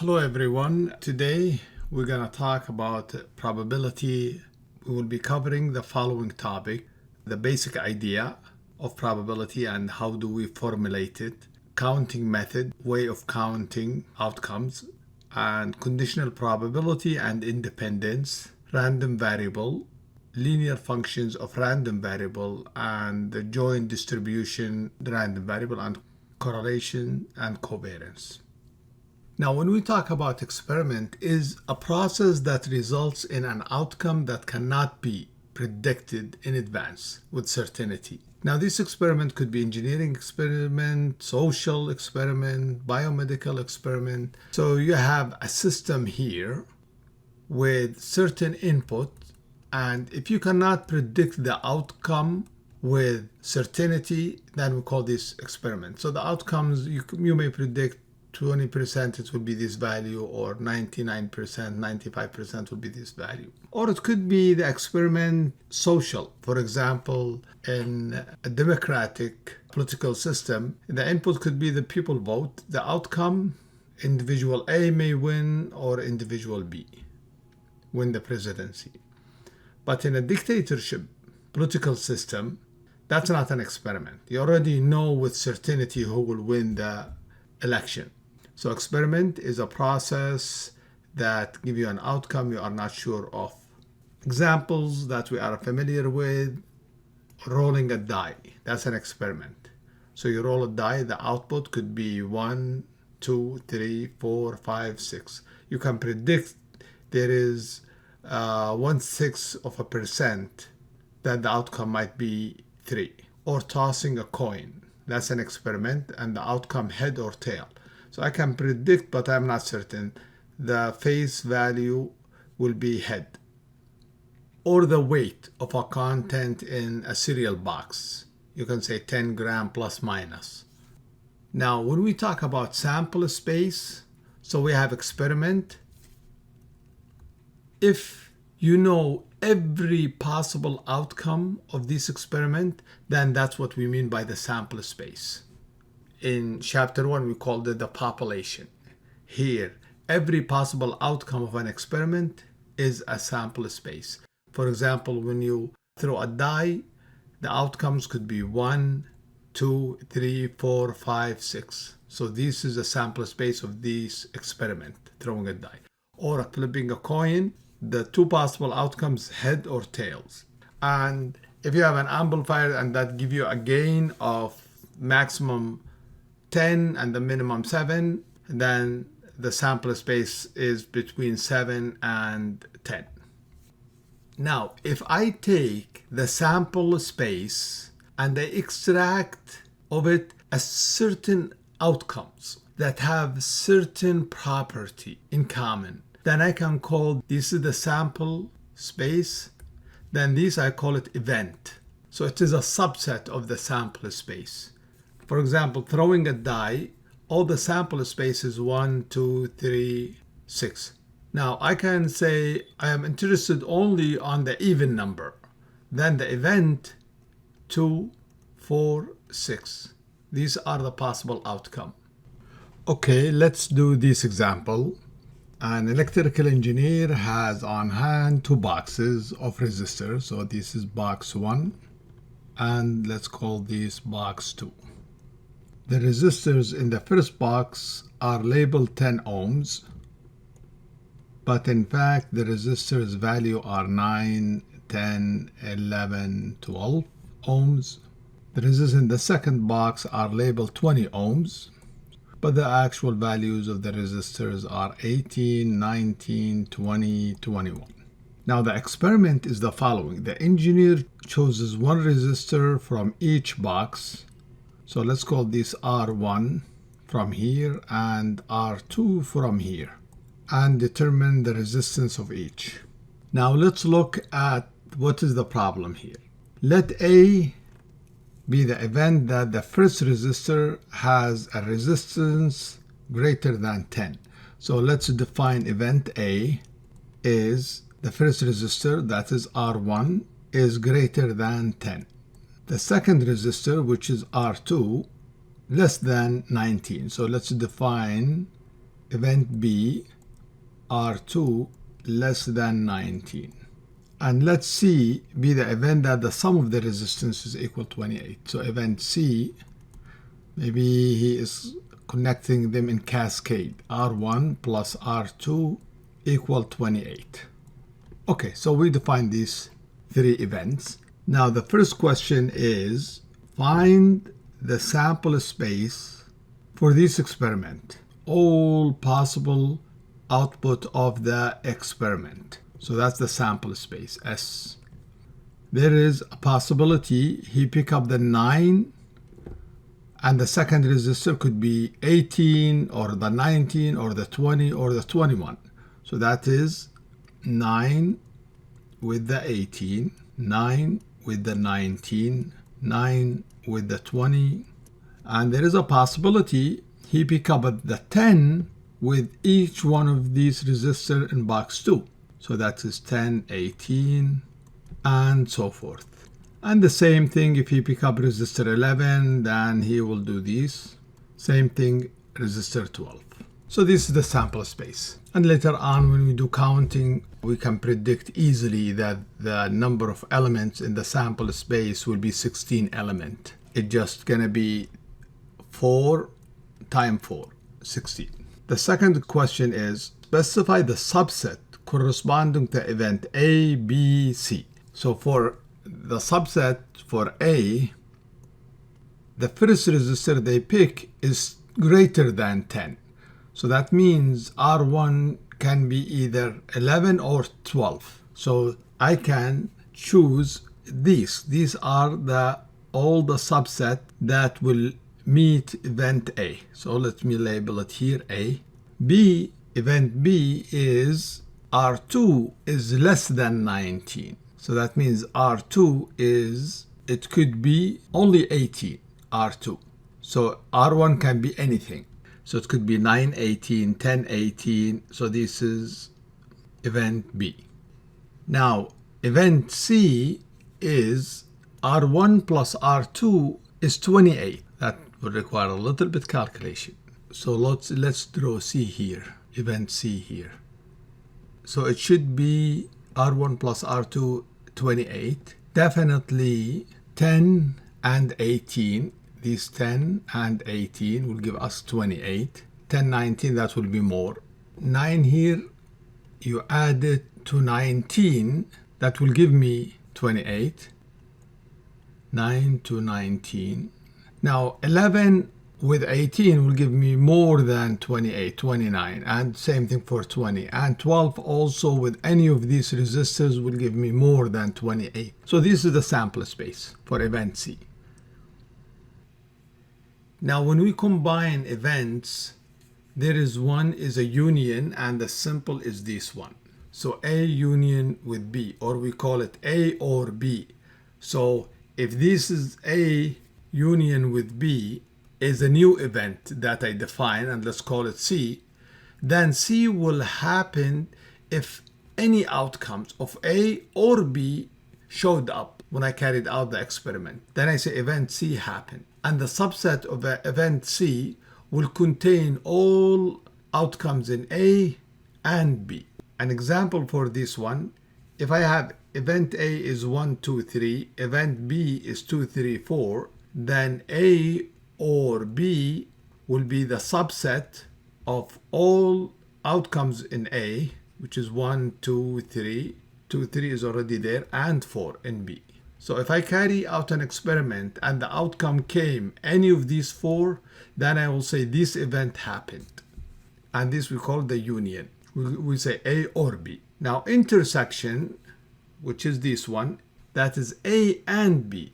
Hello everyone. Today we're going to talk about probability. We will be covering the following topic: the basic idea of probability and how do we formulate it, counting method, way of counting outcomes, and conditional probability and independence, random variable, linear functions of random variable, and the joint distribution random variable, and correlation and covariance. Now, when we talk about experiment, is a process that results in an outcome that cannot be predicted in advance with certainty. Now, this experiment could be engineering experiment, social experiment, biomedical experiment. So you have a system here with certain input, and if you cannot predict the outcome with certainty, then we call this experiment. So the outcomes, you may predict 20% it will be this value, or 99%, 95% will be this value. Or it could be the experiment social. For example, in a democratic political system, the input could be the people vote. The outcome, individual A may win or individual B win the presidency. But in a dictatorship political system, that's not an experiment. You already know with certainty who will win the election. So experiment is a process that give you an outcome you are not sure of. Examples that we are familiar with: rolling a die. That's an experiment. So you roll a die, the output could be 1, 2, 3, 4, 5, 6. You can predict there is 1/6% that the outcome might be 3. Or tossing a coin. That's an experiment, and the outcome head or tail. So I can predict, but I'm not certain. The face value will be head. Or the weight of a content in a cereal box. You can say 10 gram plus minus. Now, when we talk about sample space, so we have experiment. If you know every possible outcome of this experiment, then that's what we mean by the sample space. In chapter 1, we called it the population. Here, every possible outcome of an experiment is a sample space. For example, when you throw a die, the outcomes could be 1, 2, 3, 4, 5, 6. So this is a sample space of this experiment, throwing a die. Or flipping a coin, the two possible outcomes, head or tails. And if you have an amplifier and that give you a gain of maximum 10 and the minimum 7, then the sample space is between 7 and 10. Now, if I take the sample space and I extract of it a certain outcomes that have certain property in common, then I can call this is the sample space. Then this I call it event. So it is a subset of the sample space. For example, throwing a die, all the sample space is 1, 2, 3, 6. Now I can say I am interested only on the even number. Then the event 2, 4, 6. These are the possible outcome. Okay, let's do this example. An electrical engineer has on hand 2 boxes of resistors. So this is box 1, and let's call this box 2. The resistors in the first box are labeled 10 ohms, but in fact the resistors value are 9, 10, 11, 12 ohms. The resistors in the second box are labeled 20 ohms, but the actual values of the resistors are 18, 19, 20, 21. Now the experiment is the following. The engineer chooses one resistor from each box. So let's call this R1 from here and R2 from here, and determine the resistance of each. Now let's look at what is the problem here. Let A be the event that the first resistor has a resistance greater than 10. So let's define event A is the first resistor, that is R1, is greater than 10. The second resistor, which is R2, less than 19. So let's define event B, R2 less than 19. And let C be the event that the sum of the resistance is equal to 28. So event C, maybe he is connecting them in cascade. R1 plus R2 equal 28. Okay, so we define these three events. Now the first question is, find the sample space for this experiment. All possible output of the experiment. So that's the sample space, S. There is a possibility he pick up the 9 and the second resistor could be 18 or the 19 or the 20 or the 21. So that is 9 with the 18, 9 with the 19, 9 with the 20. And there is a possibility he pick up the 10 with each one of these resistors in box 2. So that is 10, 18, and so forth. And the same thing, if he pick up resistor 11, then he will do this. Same thing, resistor 12. So this is the sample space. And later on, when we do counting, we can predict easily that the number of elements in the sample space will be 16 elements. It's just gonna be 4 times 4, 16. The second question is, specify the subset corresponding to event A, B, C. So for the subset for A, the first resistor they pick is greater than 10. So that means R1 can be either 11 or 12. So I can choose these. These are all the subset that will meet event A. So let me label it here A. B, event B is R2 is less than 19. So that means R2 is, it could be only 18, R2. So R1 can be anything. So it could be 9, 18, 10, 18. So this is event B. Now, event C is R1 plus R2 is 28. That would require a little bit calculation. So let's draw C here, event C here. So it should be R1 plus R2, 28. Definitely 10 and 18. These 10 and 18 will give us 28. 10, 19, that will be more. 9 here, you add it to 19, that will give me 28. 9 to 19. Now 11 with 18 will give me more than 28, 29, and same thing for 20. And 12 also with any of these resistors will give me more than 28. So this is the sample space for event C. Now when we combine events, there is one is a union and the symbol is this one. So A union with B, or we call it A or B. So if this is A union with B, is a new event that I define, and let's call it C, then C will happen if any outcomes of A or B showed up when I carried out the experiment. Then I say event C happened. And the subset of event C will contain all outcomes in A and B. An example for this one, if I have event A is 1, 2, 3, event B is 2, 3, 4, then A or B will be the subset of all outcomes in A, which is 1, 2, 3. 2, 3 is already there, and 4 in B. So if I carry out an experiment and the outcome came any of these 4, then I will say this event happened. And this we call the union. We say A or B. Now intersection, which is this one, that is A and B.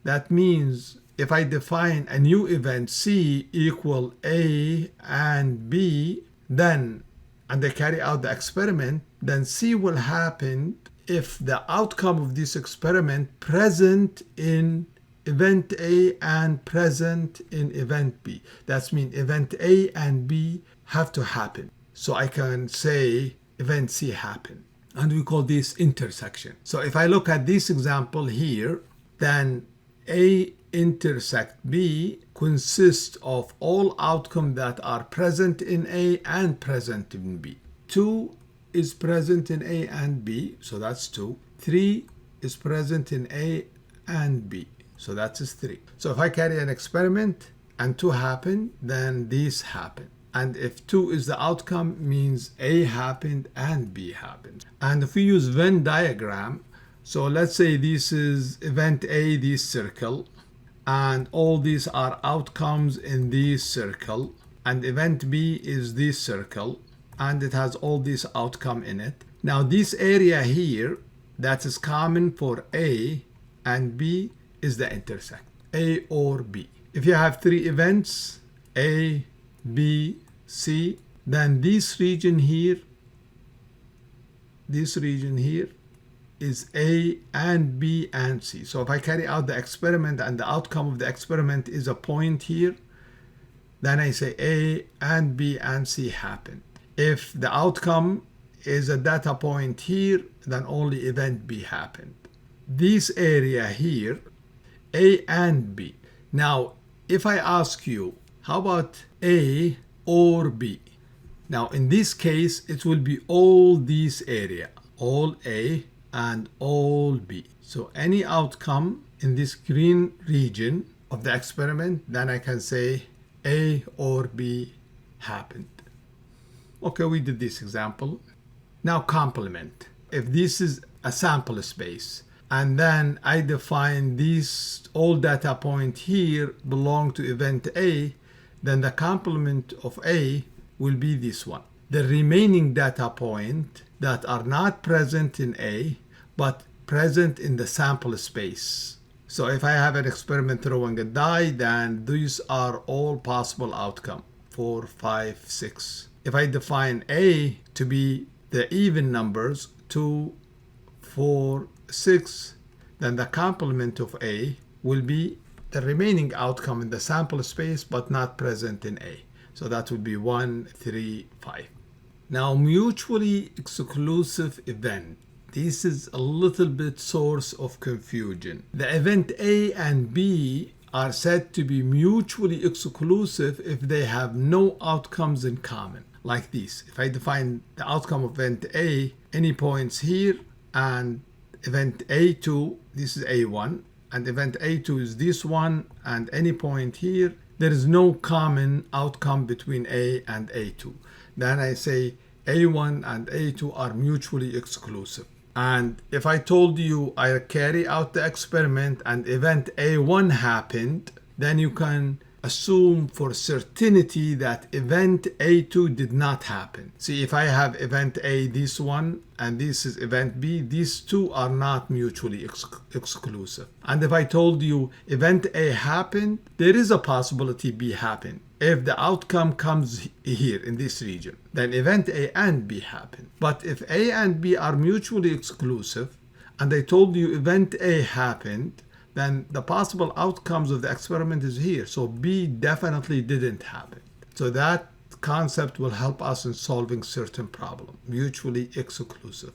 That means if I define a new event C equal A and B, then, and I carry out the experiment, then C will happen if the outcome of this experiment present in event A and present in event B. That means event A and B have to happen. So I can say event C happened. And we call this intersection. So if I look at this example here, then A intersect B consists of all outcomes that are present in A and present in B. 2 is present in A and B, so that's 2. 3 is present in A and B, so that is 3. So if I carry an experiment and 2 happen, then these happen. And if 2 is the outcome, means A happened and B happened. And if we use Venn diagram, so let's say this is event A, this circle, and all these are outcomes in this circle, and event B is this circle, and it has all these outcome in it. Now this area here that is common for A and B is the intersect, A or B. If you have 3 events, A, B, C, then this region here is A and B and C. So if I carry out the experiment and the outcome of the experiment is a point here, then I say A and B and C happen. If the outcome is a data point here, then only event B happened. This area here, A and B. Now, if I ask you, how about A or B? Now, in this case, it will be all this area, all A and all B. So any outcome in this green region of the experiment, then I can say A or B happened. Okay, we did this example. Now complement. If this is a sample space, and then I define these all data point here belong to event A, then the complement of A will be this one. The remaining data point that are not present in A, but present in the sample space. So if I have an experiment throwing a die, then these are all possible outcome, 4, 5, 6. If I define A to be the even numbers, 2, 4, 6, then the complement of A will be the remaining outcome in the sample space but not present in A. So that would be 1, 3, 5. Now mutually exclusive event. This is a little bit source of confusion. The event A and B are said to be mutually exclusive if they have no outcomes in common. Like this. If I define the outcome of event A, any points here, and event A2, this is A1, and event A2 is this one, and any point here, there is no common outcome between A and A2. Then I say A1 and A2 are mutually exclusive. And if I told you I carry out the experiment and event A1 happened, then you can assume for certainty that event A2 did not happen. See, if I have event A, this one, and this is event B, these two are not mutually exclusive. And if I told you event A happened, there is a possibility B happened. If the outcome comes here in this region, then event A and B happen. But if A and B are mutually exclusive, and I told you event A happened, then the possible outcomes of the experiment is here. So B definitely didn't happen. So that concept will help us in solving certain problem, mutually exclusive.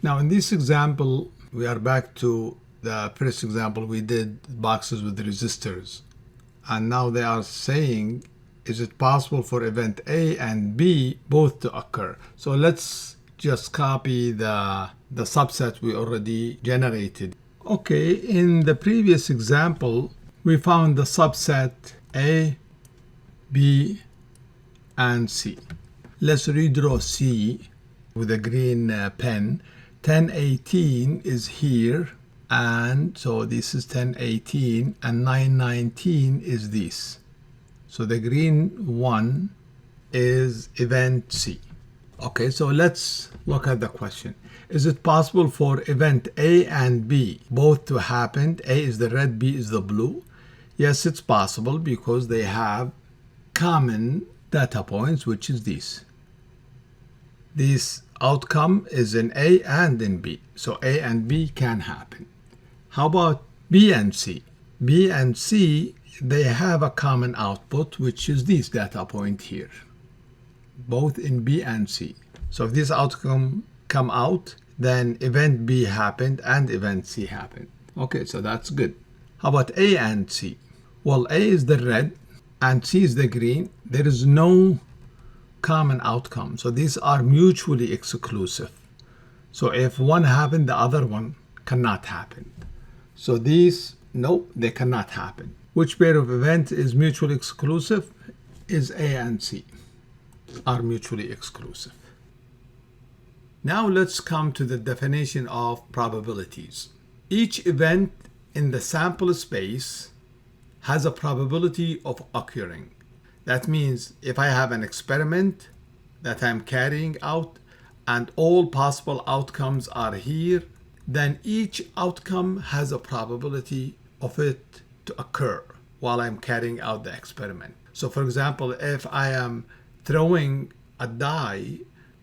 Now in this example, we are back to the first example we did, boxes with resistors. And now they are saying, is it possible for event A and B both to occur? So let's just copy the subset we already generated. Okay, in the previous example, we found the subset A, B, and C. Let's redraw C with a green pen. 1018 is here, and so this is 1018, and 919 is this. So the green one is event C. Okay, so let's look at the question. Is it possible for event A and B both to happen? A is the red, B is the blue. Yes, it's possible because they have common data points, which is this. This outcome is in A and in B. So A and B can happen. How about B and C? B and C, they have a common output, which is this data point here, both in B and C. So if this outcome come out, then event B happened and event C happened. Okay, so that's good. How about A and C? Well, A is the red and C is the green. There is no common outcome. So these are mutually exclusive. So if one happened, the other one cannot happen. So these, no, they cannot happen. Which pair of events is mutually exclusive? Is A and C are mutually exclusive. Now let's come to the definition of probabilities. Each event in the sample space has a probability of occurring. That means if I have an experiment that I'm carrying out and all possible outcomes are here, then each outcome has a probability of it to occur while I'm carrying out the experiment. So for example, if I am throwing a die,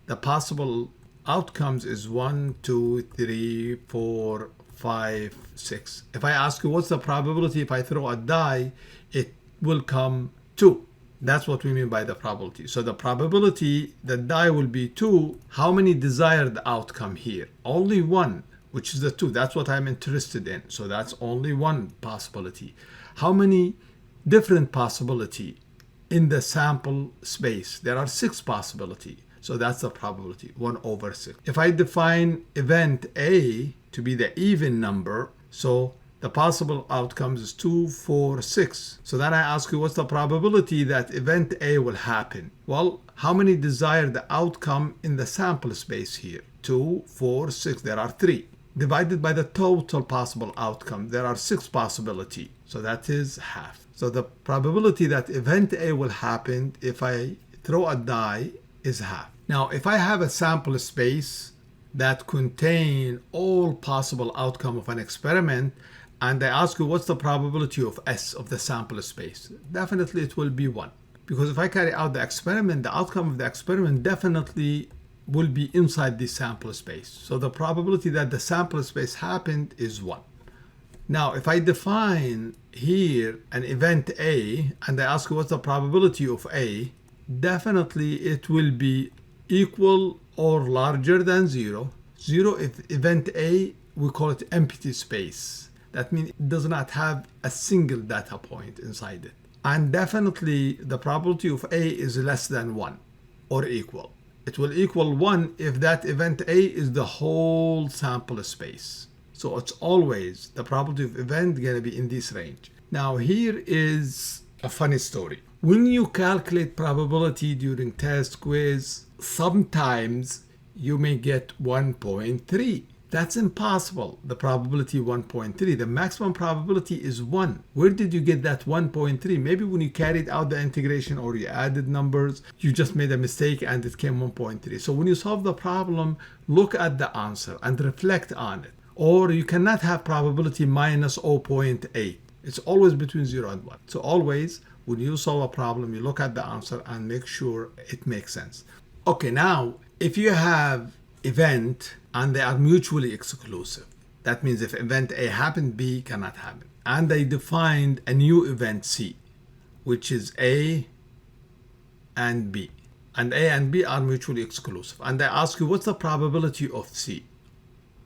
the possible outcomes is 1, 2, 3, 4, 5, 6. If I ask you what's the probability if I throw a die, it will come 2. That's what we mean by the probability. So the probability the die will be 2, how many desired outcome here? Only 1, which is the 2. That's what I'm interested in. So that's only 1 possibility. How many different possibility in the sample space? There are 6 possibility. So that's the probability, 1 over 6. If I define event A to be the even number, so the possible outcomes is 2, 4, 6. So then I ask you, what's the probability that event A will happen? Well, how many desired outcome in the sample space here? 2, 4, 6. There are 3. Divided by the total possible outcome, there are 6 possibility. So that is half. So the probability that event A will happen if I throw a die is half. Now, if I have a sample space that contain all possible outcome of an experiment, and I ask you what's the probability of S of the sample space, definitely it will be 1. Because if I carry out the experiment, the outcome of the experiment definitely will be inside the sample space. So the probability that the sample space happened is 1. Now, if I define here an event A, and I ask you what's the probability of A, definitely it will be equal or larger than 0. 0 if event A, we call it empty space. That means it does not have a single data point inside it. And definitely the probability of A is less than 1 or equal. It will equal 1 if that event A is the whole sample space. So it's always the probability of event going to be in this range. Now here is a funny story. When you calculate probability during test quiz, sometimes you may get 1.3. That's impossible. The probability 1.3. The maximum probability is 1. Where did you get that 1.3? Maybe when you carried out the integration or you added numbers, you just made a mistake and it came 1.3. So when you solve the problem, look at the answer and reflect on it. Or you cannot have probability minus 0.8. It's always between 0 and 1. So always, when you solve a problem, you look at the answer and make sure it makes sense. Okay, now, if you have event and they are mutually exclusive, that means if event A happened, B cannot happen. And they defined a new event C, which is A and B. And A and B are mutually exclusive. And they ask you, what's the probability of C?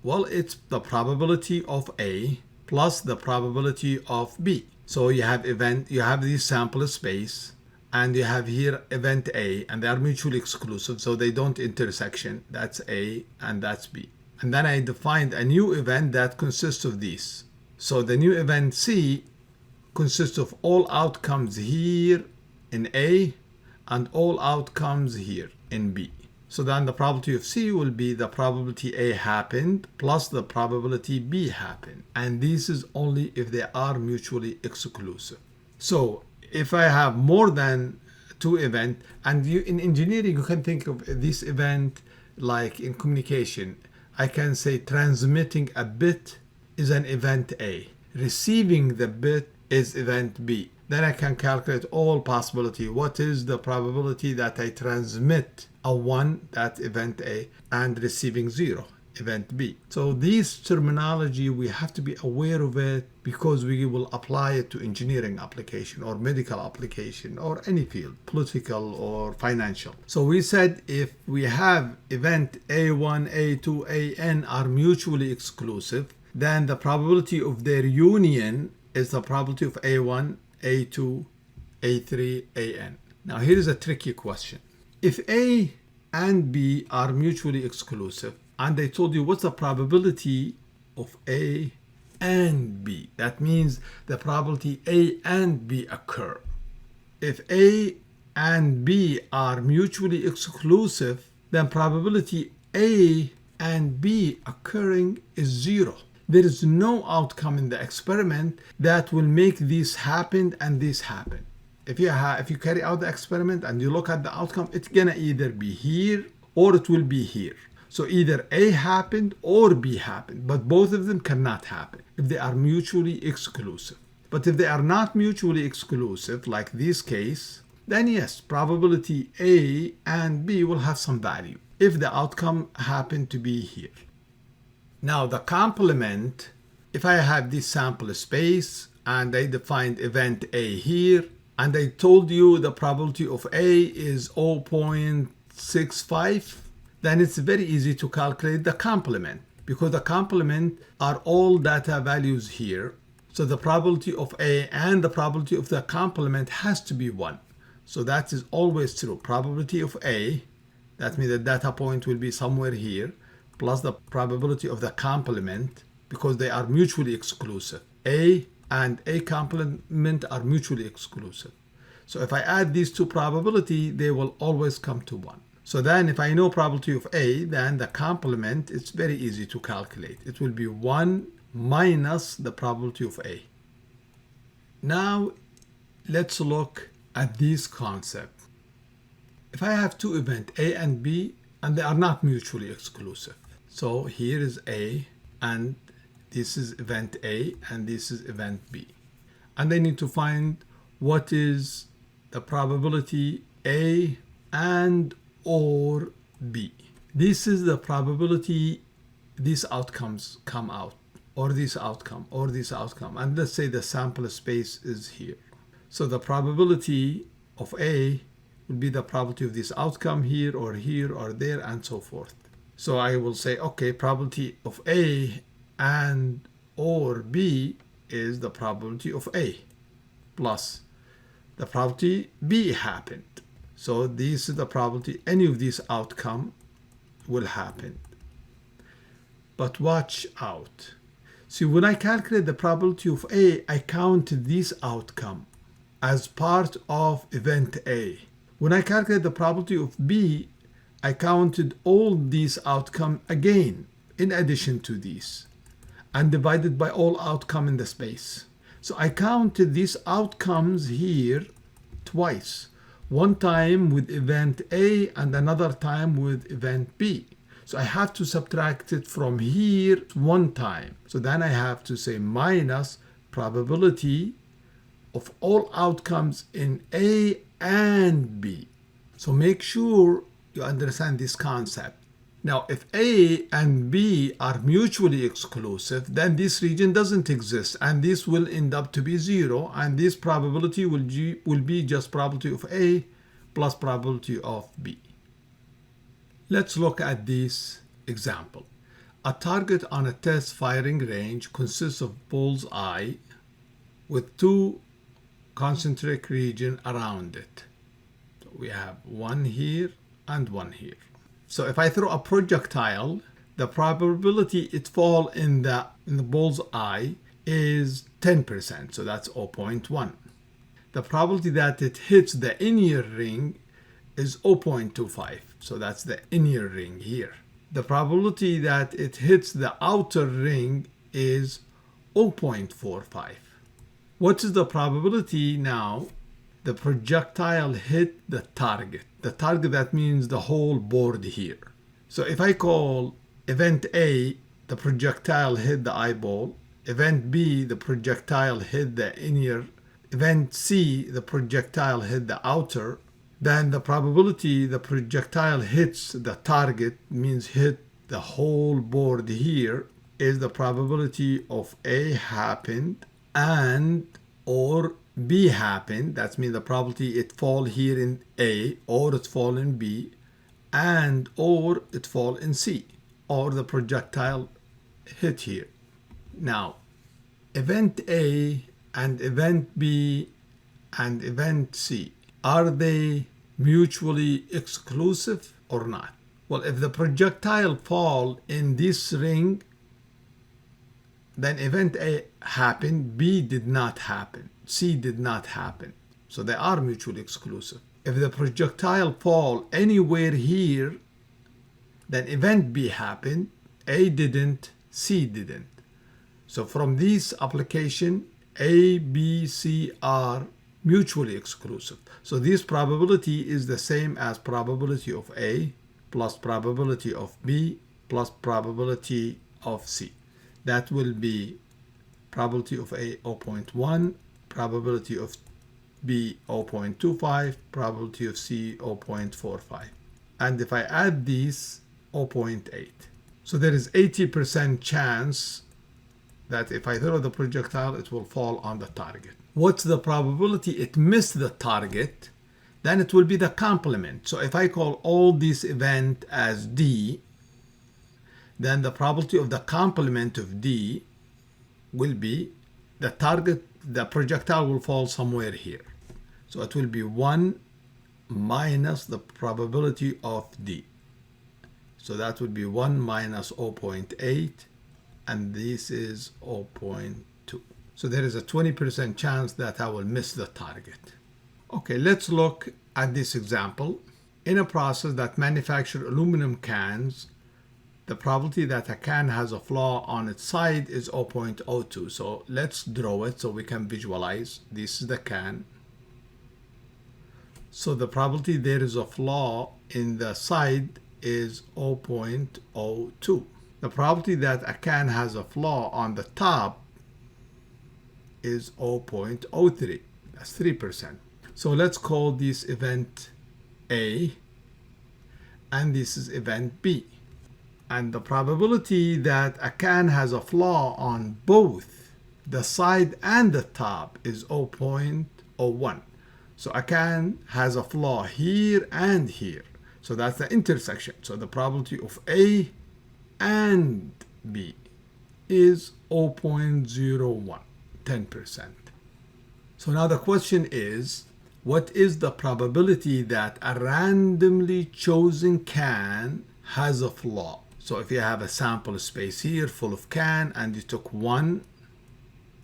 Well, it's the probability of A plus the probability of B. So you have this sample space, and you have here event A, and they are mutually exclusive, so they don't intersection. That's A and that's B. And then I defined a new event that consists of these. So the new event C consists of all outcomes here in A and all outcomes here in B. So then the probability of C will be the probability A happened plus the probability B happened. And this is only if they are mutually exclusive. So if I have more than 2 events, and in engineering, you can think of this event like in communication. I can say transmitting a bit is an event A. Receiving the bit is event B. Then I can calculate all possibility. What is the probability that I transmit a 1, that event A, and receiving 0, event B. So this terminology, we have to be aware of it because we will apply it to engineering application or medical application or any field, political or financial. So we said if we have event A1, A2, AN are mutually exclusive, then the probability of their union is the probability of A1, A2, A3, AN. Now here is a tricky question. If A and B are mutually exclusive, and they told you what's the probability of A and B, that means the probability A and B occur. If A and B are mutually exclusive, then probability A and B occurring is 0. There is no outcome in the experiment that will make this happen and this happen. If you carry out the experiment and you look at the outcome, it's gonna either be here or it will be here. So either A happened or B happened, but both of them cannot happen if they are mutually exclusive. But if they are not mutually exclusive, like this case, then yes, probability A and B will have some value if the outcome happened to be here. Now the complement, if I have this sample space and I defined event A here, and I told you the probability of A is 0.65, then it's very easy to calculate the complement because the complement are all data values here. So the probability of A and the probability of the complement has to be 1. So that is always true. Probability of A, that means the data point will be somewhere here, plus the probability of the complement, because they are mutually exclusive. A and A complement are mutually exclusive. So if I add these two probability, they will always come to 1. So then if I know probability of A, then the complement, it's very easy to calculate. It will be 1 minus the probability of A. Now let's look at this concept. If I have two events, A and B, and they are not mutually exclusive. So here is A, and this is event A, and this is event B. And I need to find what is the probability A and or B. This is the probability these outcomes come out, or this outcome, or this outcome. And let's say the sample space is here. So the probability of A would be the probability of this outcome here or there and so forth. So I will say, okay, probability of A and or B is the probability of A plus the probability B happened. So this is the probability any of these outcome will happen. But watch out. See, when I calculate the probability of A, I count this outcome as part of event A. When I calculate the probability of B, I counted all these outcomes again in addition to these and divided by all outcome in the space. So I counted these outcomes here twice. One time with event A and another time with event B. So I have to subtract it from here one time. So then I have to say minus probability of all outcomes in A and B. So make sure you understand this concept. Now, if A and B are mutually exclusive, then this region doesn't exist, and this will end up to be 0, and this probability will be just probability of A plus probability of B. Let's look at this example. A target on a test firing range consists of bull's eye with two concentric regions around it. So we have one here and one here. So if I throw a projectile, the probability it fall in the bull's eye is 10%, so that's 0.1. The probability that it hits the inner ring is 0.25, so that's the inner ring here. The probability that it hits the outer ring is 0.45. What is the probability now the projectile hit the target? The target, that means the whole board here. So if I call event A, the projectile hit the eyeball, event B, the projectile hit the inner, event C, the projectile hit the outer, then the probability the projectile hits the target, means hit the whole board here, is the probability of A happened and or B happened. That means the probability it fall here in A or it fall in B and or it fall in C, or the projectile hit here. Now, event A and event B and event C, are they mutually exclusive or not? Well, if the projectile fall in this ring, then event A happened, B did not happen, C did not happen. So they are mutually exclusive. If the projectile fall anywhere here, then event B happened, A didn't, C didn't. So from this application, A, B, C are mutually exclusive. So this probability is the same as probability of A plus probability of B plus probability of C. That will be probability of A 0.1, probability of B 0.25, probability of C 0.45. And if I add these, 0.8. So there is 80% chance that if I throw the projectile, it will fall on the target. What's the probability it missed the target? Then it will be the complement. So if I call all this event as D, then the probability of the complement of D will be the target, the projectile will fall somewhere here. So it will be 1 minus the probability of D. So that would be 1 minus 0.8, and this is 0.2. So there is a 20% chance that I will miss the target. Okay, let's look at this example. In a process that manufactures aluminum cans, the probability that a can has a flaw on its side is 0.02. So let's draw it so we can visualize. This is the can. So the probability there is a flaw in the side is 0.02. The probability that a can has a flaw on the top is 0.03. That's 3%. So let's call this event A, and this is event B. And the probability that a can has a flaw on both the side and the top is 0.01. So a can has a flaw here and here. So that's the intersection. So the probability of A and B is 0.01, 10%. So now the question is, what is the probability that a randomly chosen can has a flaw? So if you have a sample space here full of can and you took one,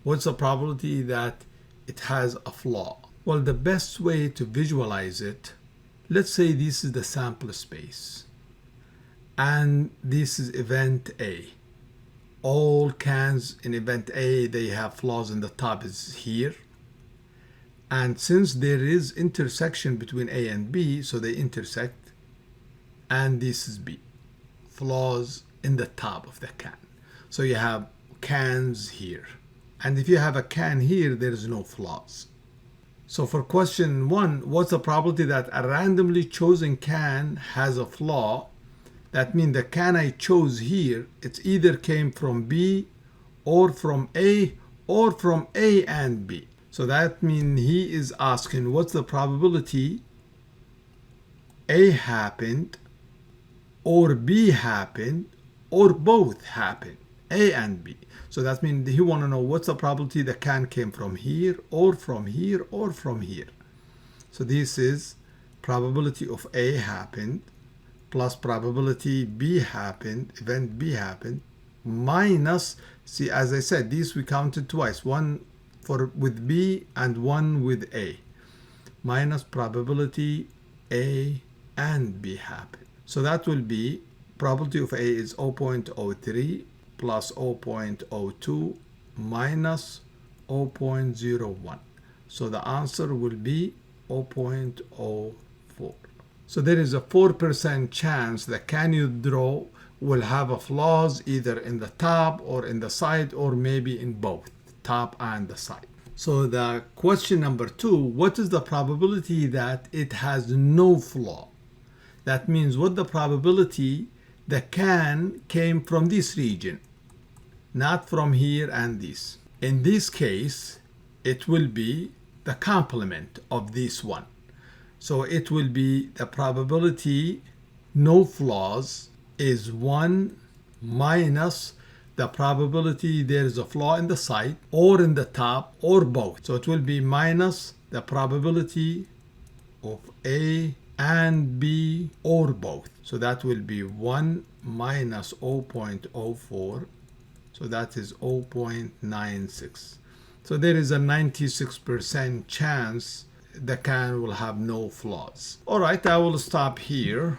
what's the probability that it has a flaw? Well, the best way to visualize it, let's say this is the sample space and this is event A. All cans in event A, they have flaws in the top is here. And since there is intersection between A and B, so they intersect, and this is B. Flaws in the top of the can. So you have cans here. And if you have a can here, there is no flaws. So for question 1, what's the probability that a randomly chosen can has a flaw? That means the can I chose here, it either came from B or from A or from A and B. So that means he is asking what's the probability A happened or B happened or both happened, A and B. So that means he want to know what's the probability the can came from here or from here or from here. So this is probability of A happened plus probability B happened, event B happened, minus, see as I said, these we counted twice, one with B and one with A, minus probability A and B happen. So that will be probability of A is 0.03 plus 0.02 minus 0.01. So the answer will be 0.04. So there is a 4% chance the can you draw will have a flaws either in the top or in the side or maybe in both, top and the side. So the question number 2, what is the probability that it has no flaw? That means what the probability the can came from this region, not from here and this. In this case, it will be the complement of this one. So it will be the probability no flaws is 1 minus the probability there is a flaw in the site or in the top or both. So it will be minus the probability of A and B or both. So that will be 1 minus 0.04. So that is 0.96. So there is a 96% chance the can will have no flaws. All right, I will stop here.